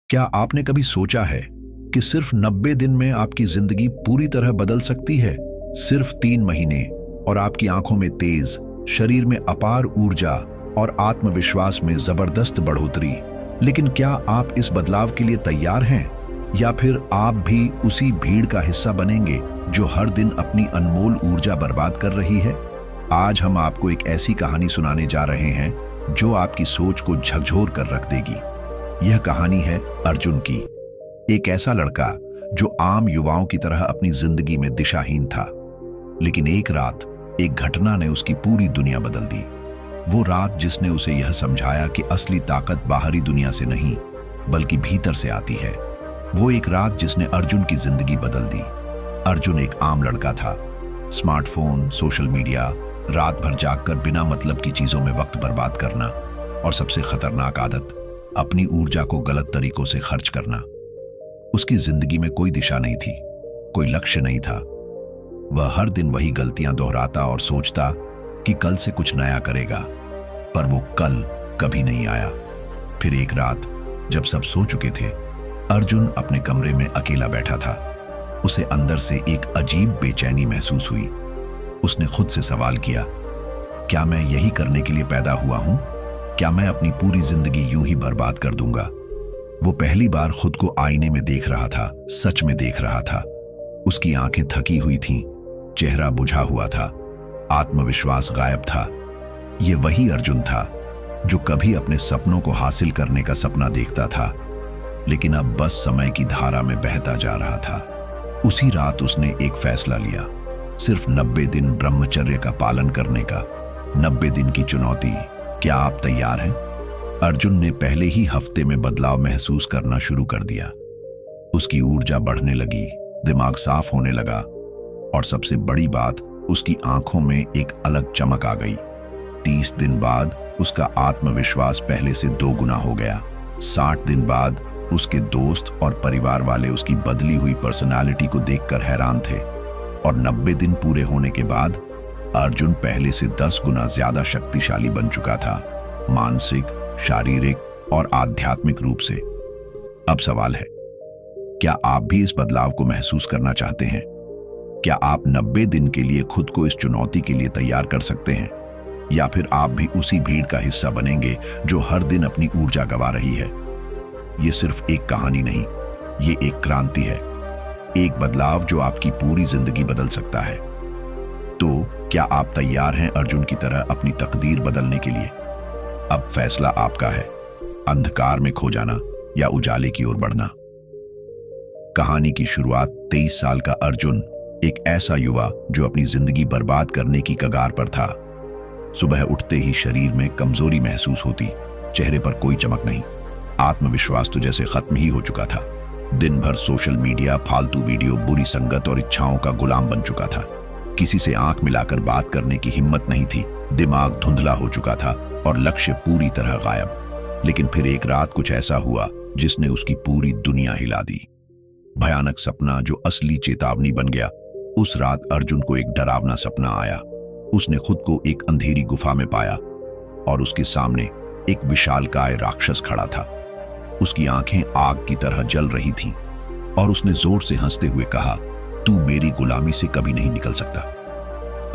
क्या आपने कभी सोचा है कि सिर्फ 90 दिन में आपकी जिंदगी पूरी तरह बदल सकती है? सिर्फ 3 महीने और आपकी आंखों में तेज, शरीर में अपार ऊर्जा और आत्मविश्वास में जबरदस्त बढ़ोतरी। लेकिन क्या आप इस बदलाव के लिए तैयार हैं, या फिर आप भी उसी भीड़ का हिस्सा बनेंगे जो हर दिन अपनी अनमोल ऊर्जा बर्बाद कर रही है? आज हम आपको एक ऐसी कहानी सुनाने जा रहे हैं जो आपकी सोच को झकझोर कर रख देगी। यह कहानी है अर्जुन की। एक ऐसा लड़का जो आम युवाओं की तरह अपनी जिंदगी में दिशाहीन था, लेकिन एक रात एक घटना ने उसकी पूरी दुनिया बदल दी। वो रात जिसने उसे यह समझाया कि असली ताकत बाहरी दुनिया से नहीं बल्कि भीतर से आती है। वो एक रात जिसने अर्जुन की जिंदगी बदल दी। अर्जुन एक आम लड़का था। स्मार्टफोन, सोशल मीडिया, रात भर जागकर बिना मतलब की चीजों में वक्त बर्बाद करना, और सबसे खतरनाक आदत, अपनी ऊर्जा को गलत तरीकों से खर्च करना। उसकी जिंदगी में कोई दिशा नहीं थी, कोई लक्ष्य नहीं था। वह हर दिन वही गलतियां दोहराता और सोचता कि कल से कुछ नया करेगा, पर वो कल कभी नहीं आया। फिर एक रात जब सब सो चुके थे, अर्जुन अपने कमरे में अकेला बैठा था। उसे अंदर से एक अजीब बेचैनी महसूस हुई। उसने खुद से सवाल किया, क्या मैं यही करने के लिए पैदा हुआ हूं? क्या मैं अपनी पूरी जिंदगी यूं ही बर्बाद कर दूंगा? वो पहली बार खुद को आईने में देख रहा था, सच में देख रहा था। उसकी आंखें थकी हुई थीं, चेहरा बुझा हुआ था, आत्मविश्वास गायब था। ये वही अर्जुन था जो कभी अपने सपनों को हासिल करने का सपना देखता था, लेकिन अब बस समय की धारा में बहता जा रहा था। उसी रात उसने एक फैसला लिया, सिर्फ 90 दिन ब्रह्मचर्य का पालन करने का। 90 दिन की चुनौती। क्या आप तैयार हैं? अर्जुन ने पहले ही हफ्ते में बदलाव महसूस करना शुरू कर दिया। उसकी ऊर्जा बढ़ने लगी, दिमाग साफ होने लगा, और सबसे बड़ी बात, उसकी आंखों में एक अलग चमक आ गई। 30 दिन बाद उसका आत्मविश्वास पहले से 2 गुना हो गया। 60 दिन बाद उसके दोस्त और परिवार वाले उसकी बदली हुई पर्सनालिटी को देखकर हैरान थे, और 90 दिन पूरे होने के बाद अर्जुन पहले से 10 गुना ज्यादा शक्तिशाली बन चुका था, मानसिक, शारीरिक और आध्यात्मिक रूप से। अब सवाल है, क्या आप भी इस बदलाव को महसूस करना चाहते हैं? क्या आप 90 दिन के लिए खुद को इस चुनौती के लिए तैयार कर सकते हैं, या फिर आप भी उसी भीड़ का हिस्सा बनेंगे जो हर दिन अपनी ऊर्जा गंवा रही है? यह सिर्फ एक कहानी नहीं, ये एक क्रांति है, एक बदलाव जो आपकी पूरी जिंदगी बदल सकता है। तो क्या आप तैयार हैं अर्जुन की तरह अपनी तकदीर बदलने के लिए? अब फैसला आपका है, अंधकार में खो जाना या उजाले की ओर बढ़ना। कहानी की शुरुआत 23 साल का अर्जुन, एक ऐसा युवा जो अपनी जिंदगी बर्बाद करने की कगार पर था। सुबह उठते ही शरीर में कमजोरी महसूस होती, चेहरे पर कोई चमक नहीं, आत्मविश्वास तो जैसे खत्म ही हो चुका था। दिन भर सोशल मीडिया, फालतू वीडियो, बुरी संगत और इच्छाओं का गुलाम बन चुका था। किसी से आंख मिलाकर बात करने की हिम्मत नहीं थी, दिमाग धुंधला हो चुका था और लक्ष्य पूरी तरह गायब। लेकिन फिर एक रात कुछ ऐसा हुआ जिसने उसकी पूरी दुनिया हिला दी। भयानक सपना जो असली चेतावनी बन गया। उस रात अर्जुन को एक डरावना सपना आया। उसने खुद को एक अंधेरी गुफा में पाया, और उसके सामने एक विशालकाय राक्षस खड़ा था। उसकी आंखें आग की तरह जल रही थीं, और उसने जोर से हंसते हुए कहा, तू मेरी गुलामी से कभी नहीं निकल सकता।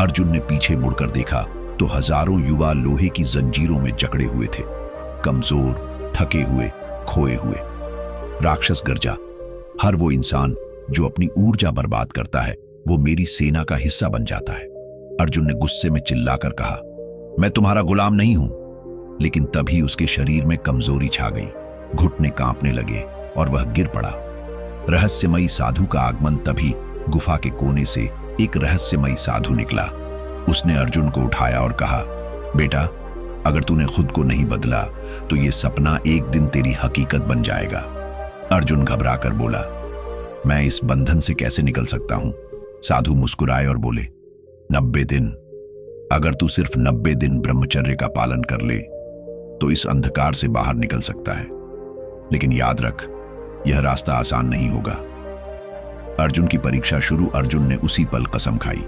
अर्जुन ने पीछे मुड़कर देखा तो हजारों युवा लोहे की जंजीरों में जकड़े हुए थे, कमजोर, थके हुए, खोए हुए। राक्षस गरजा, हर वो इंसान जो अपनी ऊर्जा बर्बाद करता है वो मेरी सेना का हिस्सा बन जाता है। अर्जुन ने गुस्से में चिल्लाकर कहा, मैं तुम्हारा गुलाम नहीं हूं। लेकिन तभी उसके शरीर में कमजोरी छा गई, घुटने कांपने लगे और वह गिर पड़ा। रहस्यमयी साधु का आगमन। तभी गुफा के कोने से एक रहस्यमयी साधु निकला। उसने अर्जुन को उठाया और कहा, बेटा, अगर तूने खुद को नहीं बदला तो ये सपना एक दिन तेरी हकीकत बन जाएगा। अर्जुन घबराकर बोला, मैं इस बंधन से कैसे निकल सकता हूं? साधु मुस्कुराए और बोले, 90 दिन। अगर तू सिर्फ 90 दिन ब्रह्मचर्य का पालन कर ले तो इस अंधकार से बाहर निकल सकता है। लेकिन याद रख, यह रास्ता आसान नहीं होगा। अर्जुन की परीक्षा शुरू। अर्जुन ने उसी पल कसम खाई,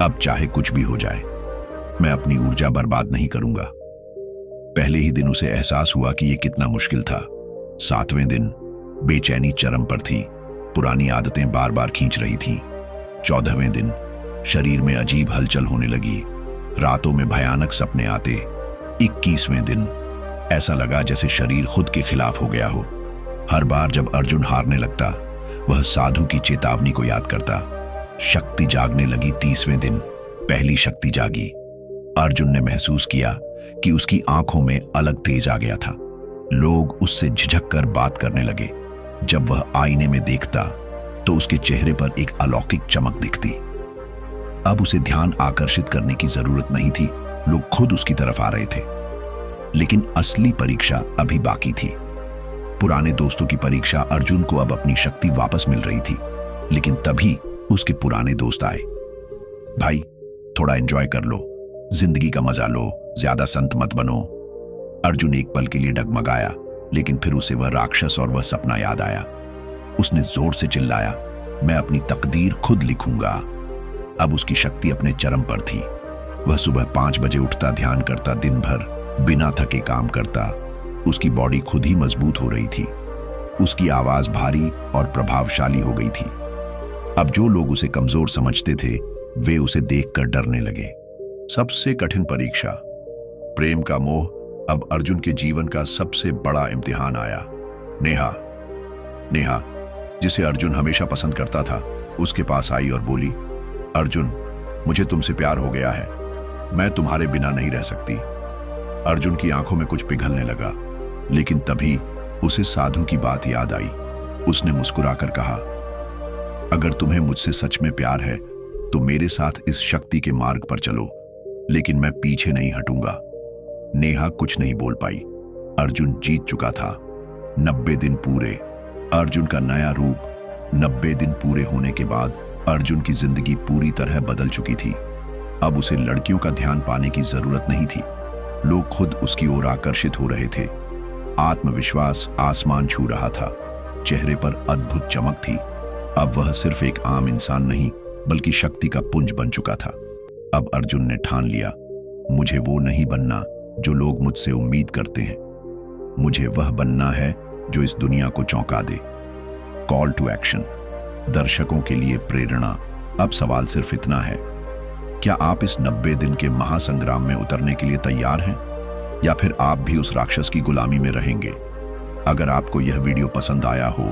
अब चाहे कुछ भी हो जाए, मैं अपनी ऊर्जा बर्बाद नहीं करूंगा। पहले ही दिन उसे एहसास हुआ कि यह कितना मुश्किल था। 7वें दिन बेचैनी चरम पर थी। पुरानी आदतें बार बार खींच रही थीं। 14वें दिन शरीर में अजीब हलचल होने लगी। रातों में भयानक सपने आते। 21वें दिन ऐसा लगा जैसे शरीर खुद के खिलाफ हो गया हो। हर बार जब अर्जुन हारने लगता, वह साधु की चेतावनी को याद करता। शक्ति जागने लगी। 30वें दिन पहली शक्ति जागी। अर्जुन ने महसूस किया कि उसकी आंखों में अलग तेज आ गया था। लोग उससे झिझक कर बात करने लगे। जब वह आईने में देखता तो उसके चेहरे पर एक अलौकिक चमक दिखती। अब उसे ध्यान आकर्षित करने की जरूरत नहीं थी, लोग खुद उसकी तरफ आ रहे थे। लेकिन असली परीक्षा अभी बाकी थी। पुराने दोस्तों की परीक्षा। अर्जुन को अब अपनी शक्ति वापस मिल रही थी, लेकिन तभी उसके पुराने दोस्त आए। भाई, थोड़ा एंजॉय कर लो, जिंदगी का मजा लो, ज्यादा संत मत बनो। अर्जुन एक पल के लिए डगमगाया, लेकिन फिर उसे वह राक्षस और वह सपना याद आया। उसने जोर से चिल्लाया, मैं अपनी तकदीर खुद लिखूंगा। अब उसकी शक्ति अपने चरम पर थी। वह सुबह 5 बजे उठता, ध्यान करता, दिन भर बिना थके काम करता। उसकी बॉडी खुद ही मजबूत हो रही थी। उसकी आवाज भारी और प्रभावशाली हो गई थी। अब जो लोग उसे कमजोर समझते थे, वे उसे देखकर डरने लगे। सबसे कठिन परीक्षा, प्रेम का मोह। अब अर्जुन के जीवन का सबसे बड़ा इम्तिहान आया। नेहा, जिसे अर्जुन हमेशा पसंद करता था, उसके पास आई और बोली, अर्जुन, मुझे तुमसे प्यार हो गया है, मैं तुम्हारे बिना नहीं रह सकती। अर्जुन की आंखों में कुछ पिघलने लगा, लेकिन तभी उसे साधु की बात याद आई। उसने मुस्कुराकर कहा, अगर तुम्हें मुझसे सच में प्यार है तो मेरे साथ इस शक्ति के मार्ग पर चलो, लेकिन मैं पीछे नहीं हटूंगा। नेहा कुछ नहीं बोल पाई। अर्जुन जीत चुका था। 90 दिन पूरे। अर्जुन का नया रूप। 90 दिन पूरे होने के बाद अर्जुन की जिंदगी पूरी तरह बदल चुकी थी। अब उसे लड़कियों का ध्यान पाने की जरूरत नहीं थी। लोग खुद उसकी ओर आकर्षित हो रहे थे। आत्मविश्वास आसमान छू रहा था। चेहरे पर अद्भुत चमक थी। अब वह सिर्फ एक आम इंसान नहीं, बल्कि शक्ति का पुंज बन चुका था। अब अर्जुन ने ठान लिया, मुझे वो नहीं बनना जो लोग मुझसे उम्मीद करते हैं। मुझे वह बनना है जो इस दुनिया को चौंका दे। कॉल टू एक्शन, दर्शकों के लिए प्रेरणा। अब सवाल सिर्फ इतना है, क्या आप इस 90 दिन के महासंग्राम में उतरने के लिए तैयार हैं, या फिर आप भी उस राक्षस की गुलामी में रहेंगे? अगर आपको यह वीडियो पसंद आया हो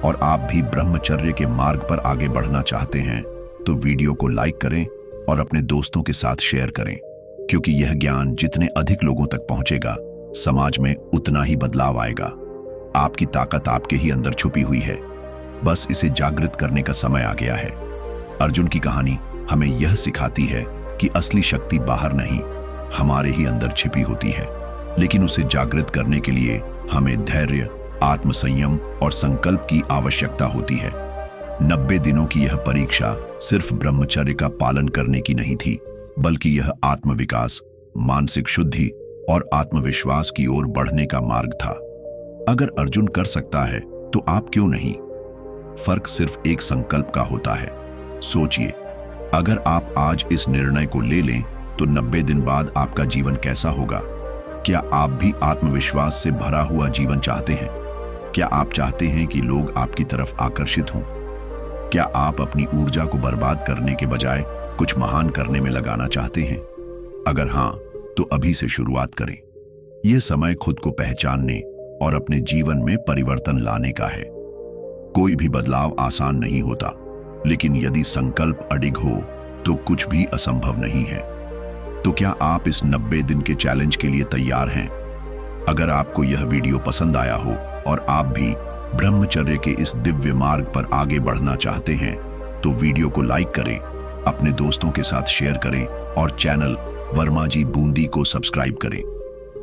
और आप भी ब्रह्मचर्य के मार्ग पर आगे बढ़ना चाहते हैं, तो वीडियो को लाइक करें और अपने दोस्तों के साथ शेयर करें, क्योंकि यह ज्ञान जितने अधिक लोगों तक पहुंचेगा, समाज में उतना ही बदलाव आएगा। आपकी ताकत आपके ही अंदर छुपी हुई है, बस इसे जागृत करने का समय आ गया है। अर्जुन की कहानी हमें यह सिखाती है कि असली शक्ति बाहर नहीं, हमारे ही अंदर छिपी होती है, लेकिन उसे जागृत करने के लिए हमें धैर्य, आत्मसंयम और संकल्प की आवश्यकता होती है। 90 दिनों की यह परीक्षा सिर्फ ब्रह्मचर्य का पालन करने की नहीं थी, बल्कि यह आत्मविकास, मानसिक शुद्धि और आत्मविश्वास की ओर बढ़ने का मार्ग था। अगर अर्जुन कर सकता है तो आप क्यों नहीं? फर्क सिर्फ एक संकल्प का होता है। सोचिए, अगर आप आज इस निर्णय को ले लें तो 90 दिन बाद आपका जीवन कैसा होगा? क्या आप भी आत्मविश्वास से भरा हुआ जीवन चाहते हैं? क्या आप चाहते हैं कि लोग आपकी तरफ आकर्षित हों? क्या आप अपनी ऊर्जा को बर्बाद करने के बजाय कुछ महान करने में लगाना चाहते हैं? अगर हाँ, तो अभी से शुरुआत करें। यह समय खुद को पहचानने और अपने जीवन में परिवर्तन लाने का है। कोई भी बदलाव आसान नहीं होता, लेकिन यदि संकल्प अडिग हो तो कुछ भी असंभव नहीं है। तो क्या आप इस 90 दिन के चैलेंज के लिए तैयार हैं? अगर आपको यह वीडियो पसंद आया हो और आप भी ब्रह्मचर्य के इस दिव्य मार्ग पर आगे बढ़ना चाहते हैं, तो वीडियो को लाइक करें, अपने दोस्तों के साथ शेयर करें और चैनल वर्मा जी बूंदी को सब्सक्राइब करें।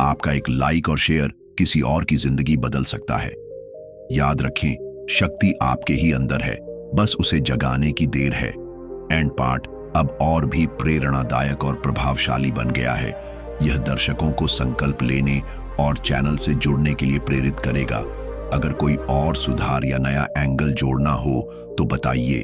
आपका एक लाइक और शेयर किसी और की जिंदगी बदल सकता है। याद रखें, शक्ति आपके ही अंदर है, बस उसे जगाने की देर है। एंड पार्ट अब और भी प्रेरणादायक और प्रभावशाली बन गया है। यह दर्शकों को संकल्प लेने और चैनल से जुड़ने के लिए प्रेरित करेगा। अगर कोई और सुधार या नया एंगल जोड़ना हो तो बताइए।